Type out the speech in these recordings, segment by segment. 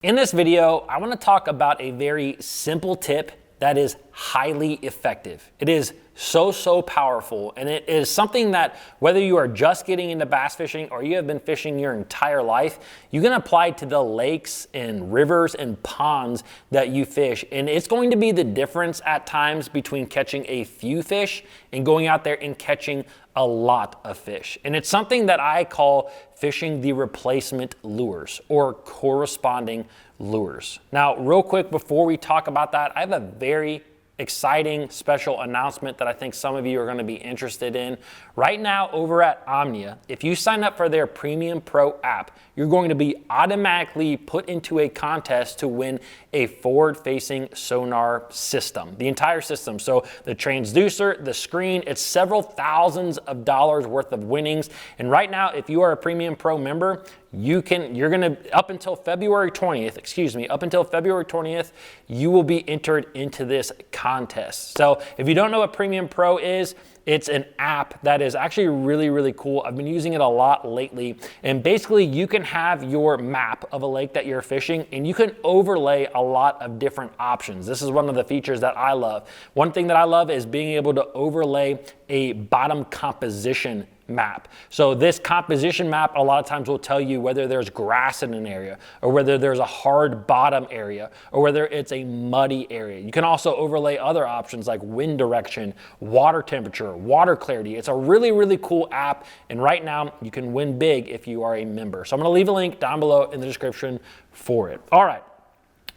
In this video, I want to talk about a very simple tip that is highly effective. It is so powerful, and it is something that whether you are just getting into bass fishing or you have been fishing your entire life, you can apply to the lakes and rivers and ponds that you fish. And it's going to be the difference at times between catching a few fish and going out there and catching a lot of fish. And it's something that I call fishing the replacement lures or corresponding lures. Now, real quick before we talk about that, I have a very exciting special announcement that I think some of you are going to be interested in. Right now over at Omnia, if you sign up for their Premium Pro app, you're going to be automatically put into a contest to win a forward-facing sonar system, the entire system. So the transducer, the screen, it's several thousands of dollars worth of winnings. And right now, if you are a Premium Pro member, you're gonna, up until February 20th, you will be entered into this contest. So if you don't know what Premium Pro is, it's an app that is actually really cool. I've been using it a lot lately. And basically you can have your map of a lake that you're fishing and you can overlay a lot of different options. This is one of the features that I love. One thing that I love is being able to overlay a bottom composition map. So this composition map a lot of times will tell you whether there's grass in an area or whether there's a hard bottom area or whether it's a muddy area. You can also overlay other options like wind direction, water temperature, water clarity. It's a really cool app, and right now you can win big if you are a member. So I'm going to leave a link down below in the description for it. All right,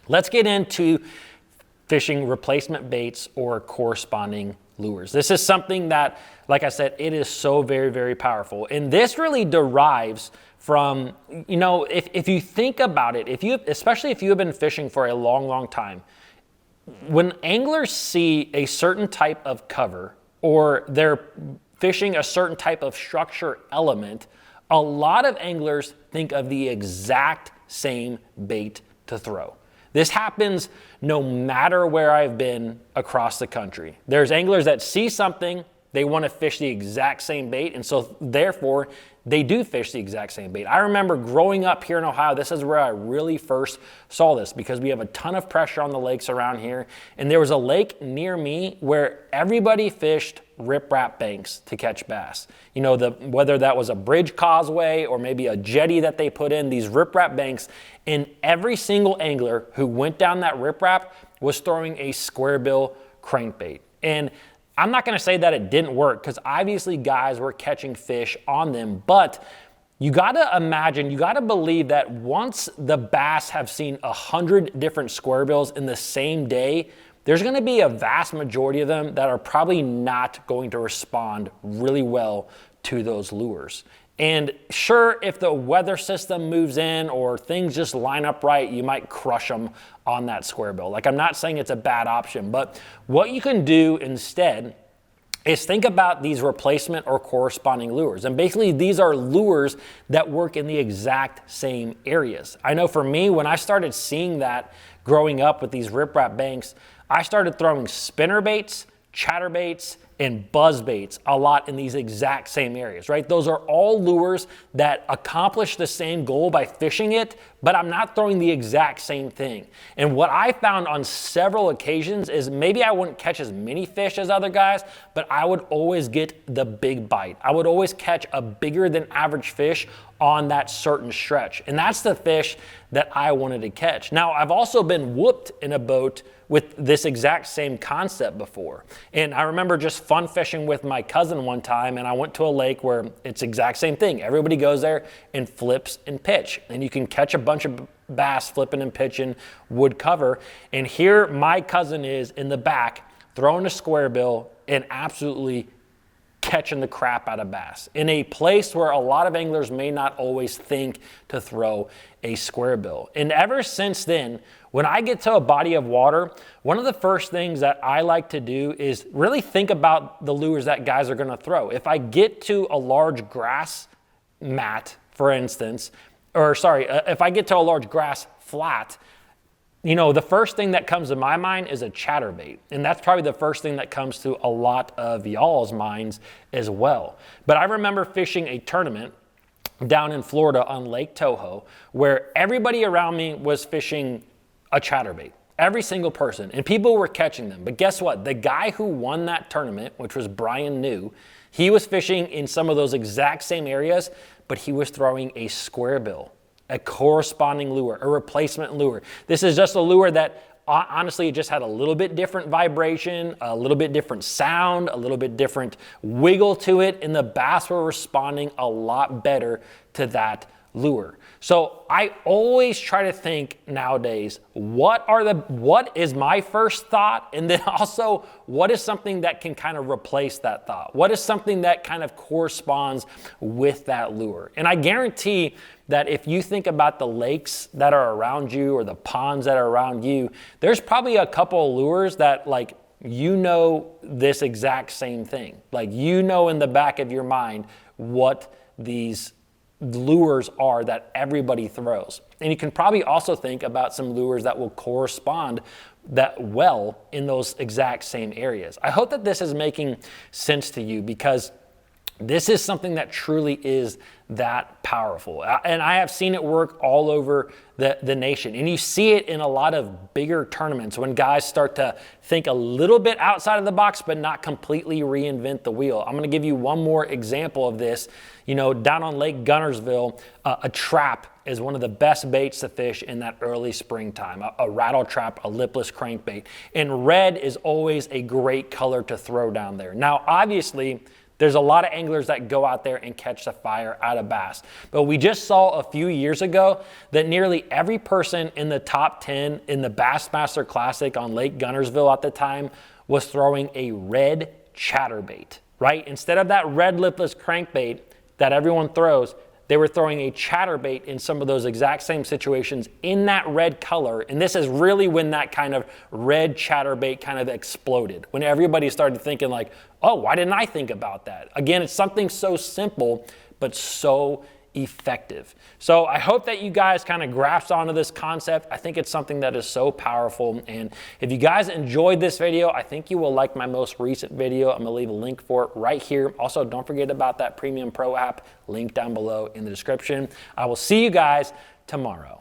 let's get into fishing replacement baits or corresponding lures. This is something that, like I said, it is so very powerful. And this really derives from, you know, if you think about it, especially if you have been fishing for a long time, when anglers see a certain type of cover or they're fishing a certain type of structure element, a lot of anglers think of the exact same bait to throw. This happens no matter where I've been across the country. There's anglers that see something, they want to fish the exact same bait, and so therefore they do fish the exact same bait. I remember growing up here in Ohio, this is where I really first saw this because we have a ton of pressure on the lakes around here, and there was a lake near me where everybody fished riprap banks to catch bass. You know, whether that was a bridge causeway or maybe a jetty that they put in, these riprap banks, and every single angler who went down that riprap was throwing a square bill crankbait. And I'm not going to say that it didn't work because obviously guys were catching fish on them, but you got to imagine, you got to believe that once the bass have seen 100 different square bills in the same day, there's going to be a vast majority of them that are probably not going to respond really well to those lures. And sure, if the weather system moves in or things just line up right, you might crush them on that square bill. Like, I'm not saying it's a bad option, but what you can do instead is think about these replacement or corresponding lures. And basically these are lures that work in the exact same areas. I know for me, when I started seeing that growing up with these riprap banks, I started throwing spinner baits, chatterbaits, and buzz baits a lot in these exact same areas, right? Those are all lures that accomplish the same goal by fishing it, but I'm not throwing the exact same thing. And what I found on several occasions is maybe I wouldn't catch as many fish as other guys, but I would always get the big bite. I would always catch a bigger than average fish on that certain stretch. And that's the fish that I wanted to catch. Now, I've also been whooped in a boat with this exact same concept before. And I remember just fun fishing with my cousin one time, and I went to a lake where it's the exact same thing. Everybody goes there and flips and pitch, and you can catch a bunch of bass flipping and pitching wood cover. And here my cousin is in the back throwing a square bill and absolutely catching the crap out of bass in a place where a lot of anglers may not always think to throw a square bill. And ever since then, when I get to a body of water, one of the first things that I like to do is really think about the lures that guys are going to throw. If I get to a large grass mat, for instance, if I get to a large grass flat, you know, the first thing that comes to my mind is a chatterbait. And that's probably the first thing that comes to a lot of y'all's minds as well. But I remember fishing a tournament down in Florida on Lake Toho, where everybody around me was fishing a chatterbait. Every single person, and people were catching them. But guess what? The guy who won that tournament, which was Brian New, he was fishing in some of those exact same areas, but he was throwing a square bill, a corresponding lure, a replacement lure. This is just a lure that honestly, it just had a little bit different vibration, a little bit different sound, a little bit different wiggle to it, and the bass were responding a lot better to that lure. So I always try to think nowadays, what is my first thought? And then also, what is something that can kind of replace that thought? What is something that kind of corresponds with that lure? And I guarantee that if you think about the lakes that are around you or the ponds that are around you, there's probably a couple of lures that, like, you know, this exact same thing. Like, you know in the back of your mind what these lures are that everybody throws. And you can probably also think about some lures that will correspond that well in those exact same areas. I hope that this is making sense to you, because this is something that truly is that powerful. And I have seen it work all over the nation. And you see it in a lot of bigger tournaments when guys start to think a little bit outside of the box, but not completely reinvent the wheel. I'm going to give you one more example of this. You know, down on Lake Gunnersville, a trap is one of the best baits to fish in that early springtime, a rattle trap, a lipless crankbait. And red is always a great color to throw down there. Now, obviously, there's a lot of anglers that go out there and catch the fire out of bass. But we just saw a few years ago that nearly every person in the top 10 in the Bassmaster Classic on Lake Gunnersville at the time was throwing a red chatterbait, right? Instead of that red lipless crankbait that everyone throws, they were throwing a chatterbait in some of those exact same situations in that red color. And this is really when that kind of red chatterbait kind of exploded, when everybody started thinking like, oh, why didn't I think about that? Again, it's something so simple, but so effective. So I hope that you guys kind of grasp onto this concept. I think it's something that is so powerful. And if you guys enjoyed this video, I think you will like my most recent video. I'm gonna leave a link for it right here. Also, don't forget about that Premium Pro app, link down below in the description. I will see you guys tomorrow.